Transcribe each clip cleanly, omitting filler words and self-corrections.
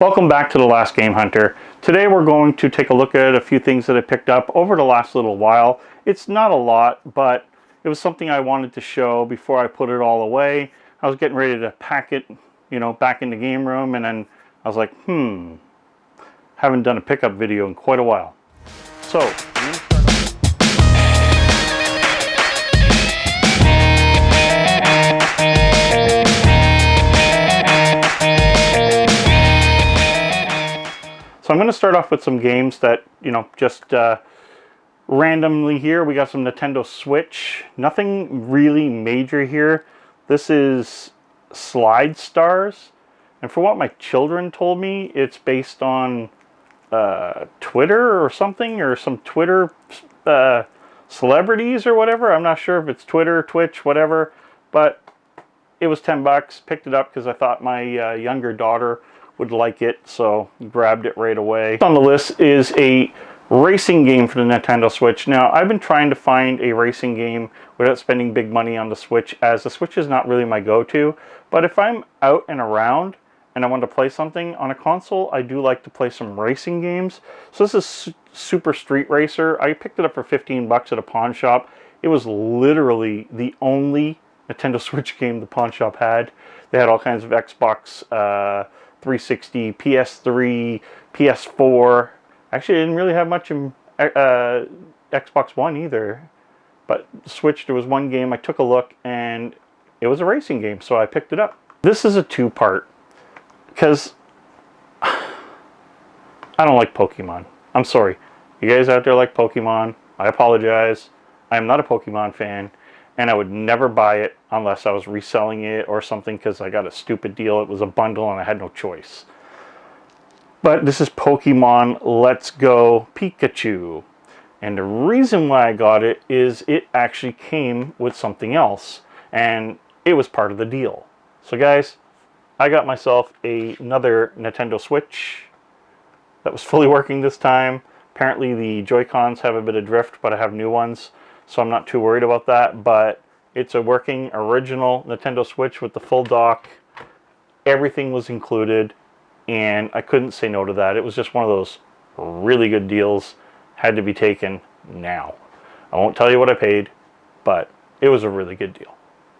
Welcome back to the Last Game Hunter. Today we're going to take a look at a few things that I picked up over the last little while. It's not a lot, but it was something I wanted to show before I put it all away. I was getting ready to pack it, back in the game room, and then I was like, haven't done a pickup video in quite a while. So, I'm going to start off with some games that, just randomly here. We got some Nintendo Switch. Nothing really major here. This is Slide Stars. And for what my children told me, it's based on Twitter or something, or some Twitter celebrities or whatever. I'm not sure if it's Twitter, Twitch, whatever. But it was 10 bucks. Picked it up because I thought my younger daughter would like it, so grabbed it right away. On the list is a racing game for the Nintendo Switch. Now, I've been trying to find a racing game without spending big money on the Switch, as the Switch is not really my go-to. But if I'm out and around and I want to play something on a console, I do like to play some racing games. So this is Super Street Racer. I picked it up for 15 bucks at a pawn shop. It was literally the only Nintendo Switch game the pawn shop had. They had all kinds of Xbox 360, PS3, PS4. Actually, I didn't really have much in Xbox One either. But Switch, there was one game, I took a look, and it was a racing game, so I picked it up. This is a two-part, because I don't like Pokemon. I'm sorry. You guys out there like Pokemon, I apologize. I am not a Pokemon fan, and I would never buy it unless I was reselling it or something, because I got a stupid deal. It was a bundle and I had no choice. But this is Pokemon Let's Go Pikachu. And the reason why I got it is it actually came with something else, and it was part of the deal. So guys, I got myself another Nintendo Switch that was fully working this time. Apparently the Joy-Cons have a bit of drift, but I have new ones, so I'm not too worried about that. But it's a working original Nintendo Switch with the full dock. Everything was included, and I couldn't say no to that. It was just one of those really good deals. Had to be taken now. I won't tell you what I paid, but it was a really good deal.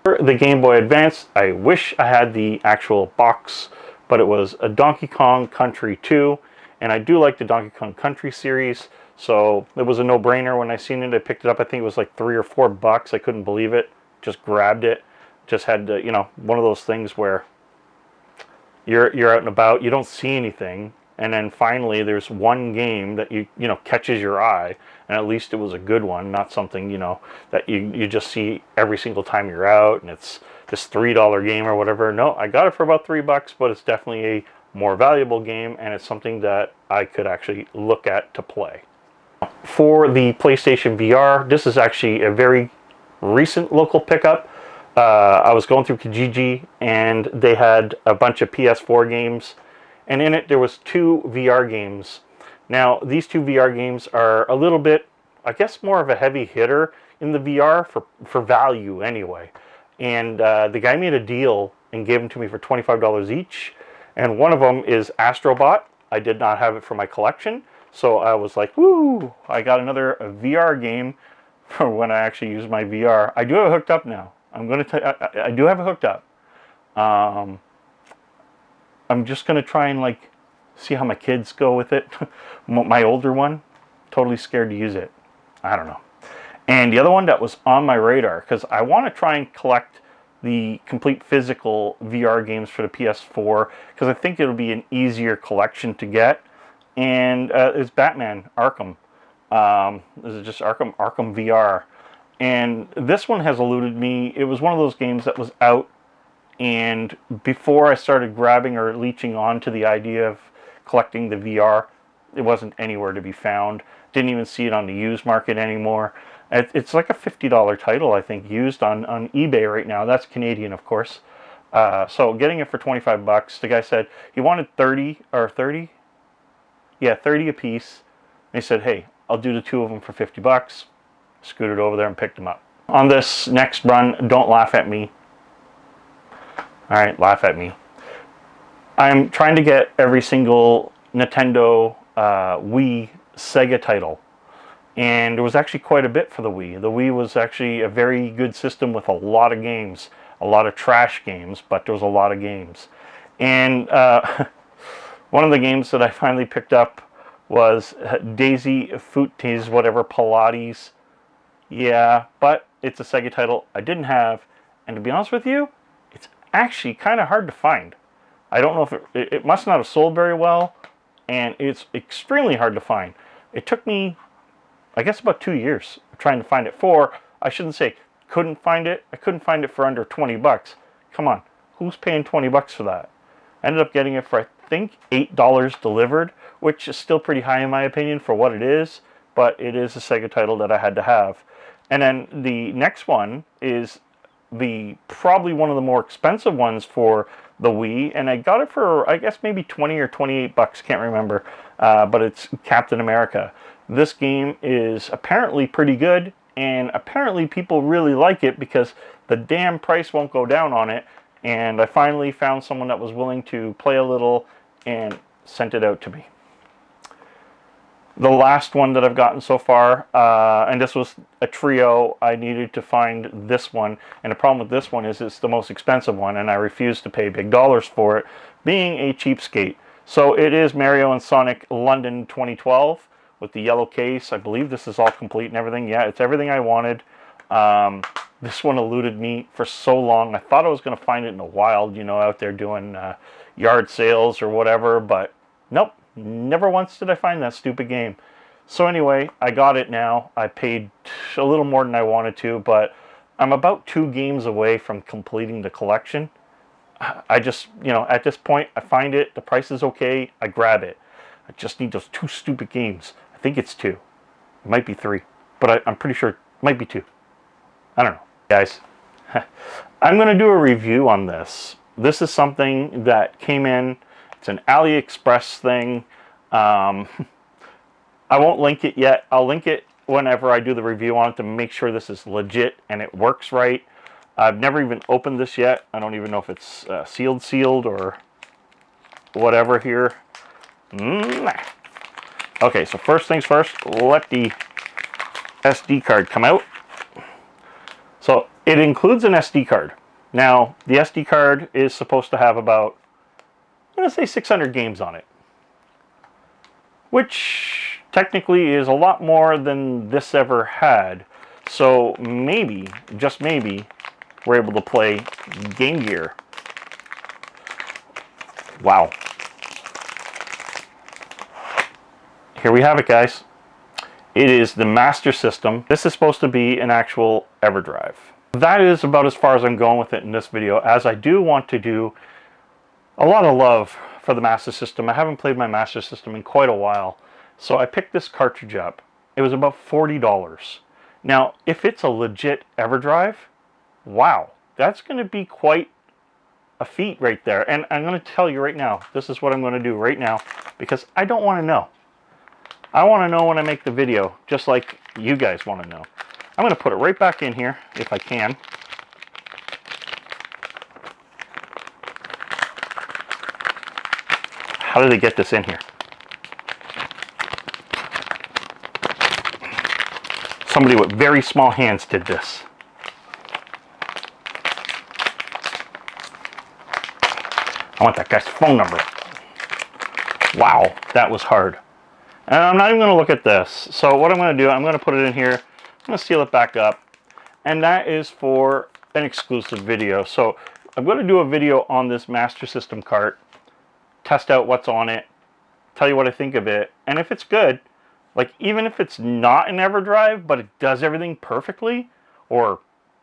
For the Game Boy Advance, I wish I had the actual box, but it was a Donkey Kong Country 2, and I do like the Donkey Kong Country series, so it was a no-brainer when I seen it. I picked it up. I think it was like $3 or $4. I couldn't believe it. Just grabbed it. Just had to, one of those things where you're out and about, you don't see anything, and then finally there's one game that catches your eye, and at least it was a good one, not something that you just see every single time you're out, and it's this $3 game or whatever. No, I got it for about $3, but it's definitely a more valuable game, and it's something that I could actually look at to play. For the PlayStation VR, this is actually a very recent local pickup. I was going through Kijiji, and they had a bunch of PS4 games, and in it there was 2 VR games. Now, these 2 VR games are a little bit, I guess, more of a heavy hitter in the VR for value anyway. And the guy made a deal and gave them to me for $25 each. And one of them is Astrobot. I did not have it for my collection, so I was like, woo, I got another VR game for when I actually use my VR. I do have it hooked up now. I'm going to tell you, I do have it hooked up. I'm just going to try and see how my kids go with it. My older one, totally scared to use it. I don't know. And the other one that was on my radar, because I want to try and collect the complete physical VR games for the PS4, because I think it'll be an easier collection to get. And it's Batman Arkham. This is just Arkham VR. And this one has eluded me. It was one of those games that was out, and before I started grabbing or leeching on to the idea of collecting the VR, it wasn't anywhere to be found. Didn't even see it on the used market anymore. It's like a $50 title, I think, used on eBay right now. That's Canadian, of course. So getting it for 25 bucks, the guy said he wanted 30 or 30? Yeah, 30 a piece. And he said, hey, I'll do the 2 of them for 50 bucks. Scooted over there and picked them up. On this next run, don't laugh at me. Alright, laugh at me. I'm trying to get every single Nintendo Wii Sega title. And there was actually quite a bit for the Wii. The Wii was actually a very good system with a lot of games. A lot of trash games, but there was a lot of games. And one of the games that I finally picked up was Daisy Footies, whatever, Pilates. Yeah, but it's a Sega title I didn't have. And to be honest with you, it's actually kind of hard to find. I don't know if it must not have sold very well, and it's extremely hard to find. It took me, I guess, about 2 years trying to find it for, I shouldn't say couldn't find it. I couldn't find it for under 20 bucks. Come on, who's paying 20 bucks for that? I ended up getting it for, I think, $8 delivered, which is still pretty high in my opinion for what it is, but it is a Sega title that I had to have. And then the next one is probably one of the more expensive ones for the Wii, and I got it for, I guess, maybe 20 or 28 bucks, can't remember, but it's Captain America. This game is apparently pretty good, and apparently people really like it because the damn price won't go down on it, and I finally found someone that was willing to play a little and sent it out to me. The last one that I've gotten so far, and this was a trio, I needed to find this one. And the problem with this one is it's the most expensive one, and I refuse to pay big dollars for it, being a cheapskate. So it is Mario and Sonic London 2012 with the yellow case. I believe this is all complete and everything. Yeah, it's everything I wanted. This one eluded me for so long. I thought I was going to find it in the wild, you know, out there doing yard sales or whatever, but nope. Never once did I find that stupid game. So anyway, I got it now. I paid a little more than I wanted to, but I'm about 2 games away from completing the collection. I just, you know, at this point, I find it, the price is okay, I grab it. I just need those 2 stupid games. I think it's 2. It might be 3, but I'm pretty sure it might be 2. I don't know. Guys, I'm going to do a review on this. This is something that came in. It's an AliExpress thing. I won't link it yet. I'll link it whenever I do the review on it to make sure this is legit and it works right. I've never even opened this yet. I don't even know if it's sealed or whatever here. Okay, so first things first, let the SD card come out. So it includes an SD card. Now, the SD card is supposed to have about, I'm going to say 600 games on it, which technically is a lot more than this ever had. So maybe, just maybe, we're able to play Game Gear. Wow. Here we have it, guys. It is the Master System. This is supposed to be an actual EverDrive. That is about as far as I'm going with it in this video, as I do want to do a lot of love for the Master System. I haven't played my Master System in quite a while, so I picked this cartridge up. It was about $40. Now, if it's a legit EverDrive, wow, that's going to be quite a feat right there. And I'm going to tell you right now, this is what I'm going to do right now, because I don't want to know. I want to know when I make the video, just like you guys want to know. I'm going to put it right back in here, if I can. How did they get this in here? Somebody with very small hands did this. I want that guy's phone number. Wow, that was hard. And I'm not even going to look at this. So what I'm going to do, I'm going to put it in here. I'm going to seal it back up. And that is for an exclusive video. So I'm going to do a video on this Master System cart. Test out what's on it, tell you what I think of it, and if it's good, like even if it's not an EverDrive, but it does everything perfectly, or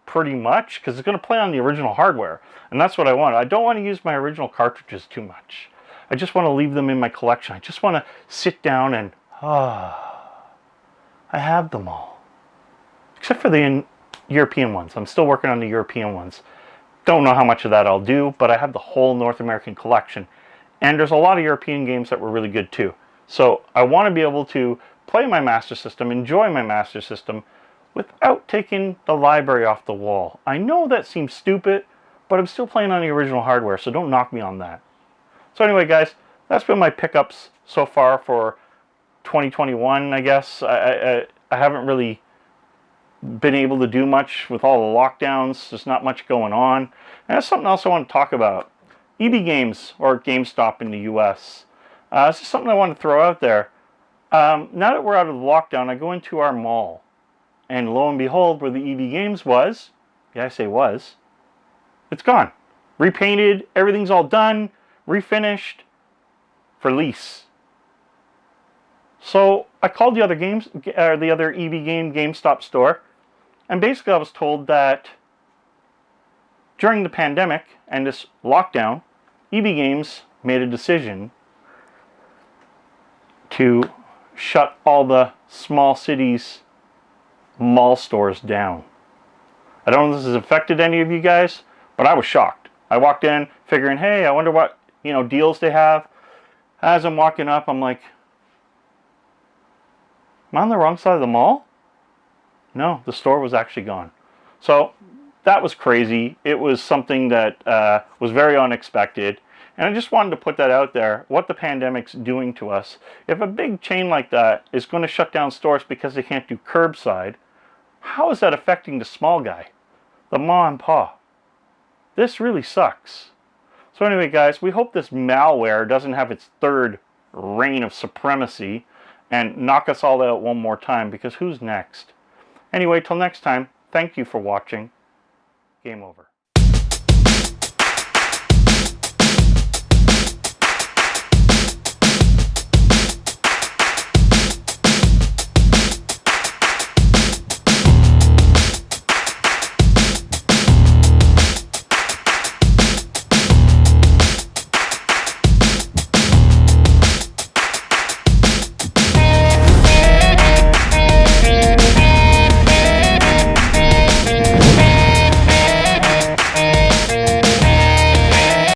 pretty much, because it's going to play on the original hardware, and that's what I want. I don't want to use my original cartridges too much. I just want to leave them in my collection. I just want to sit down and, I have them all. Except for the European ones. I'm still working on the European ones. Don't know how much of that I'll do, but I have the whole North American collection. And there's a lot of European games that were really good too. So I want to be able to play my Master System, enjoy my Master System, without taking the library off the wall. I know that seems stupid, but I'm still playing on the original hardware, so don't knock me on that. So anyway, guys, that's been my pickups so far for 2021, I guess. I haven't really been able to do much with all the lockdowns. There's not much going on. And that's something else I want to talk about. EB Games, or GameStop in the US. It's just something I want to throw out there. Now that we're out of the lockdown, I go into our mall. And lo and behold, where the EB Games was, yeah, I say was, it's gone. Repainted, everything's all done, refinished, for lease. So I called the other EB Game GameStop store, and basically I was told that during the pandemic and this lockdown, EB Games made a decision to shut all the small cities mall stores down. I don't know if this has affected any of you guys, but I was shocked. I walked in figuring, hey, I wonder what, deals they have. As I'm walking up, I'm like, am I on the wrong side of the mall? No, the store was actually gone. So that was crazy. It was something that was very unexpected. And I just wanted to put that out there, what the pandemic's doing to us. If a big chain like that is going to shut down stores because they can't do curbside, how is that affecting the small guy, the ma and pa? This really sucks. So anyway, guys, we hope this malware doesn't have its third reign of supremacy and knock us all out one more time, because who's next? Anyway, till next time, thank you for watching. Game over.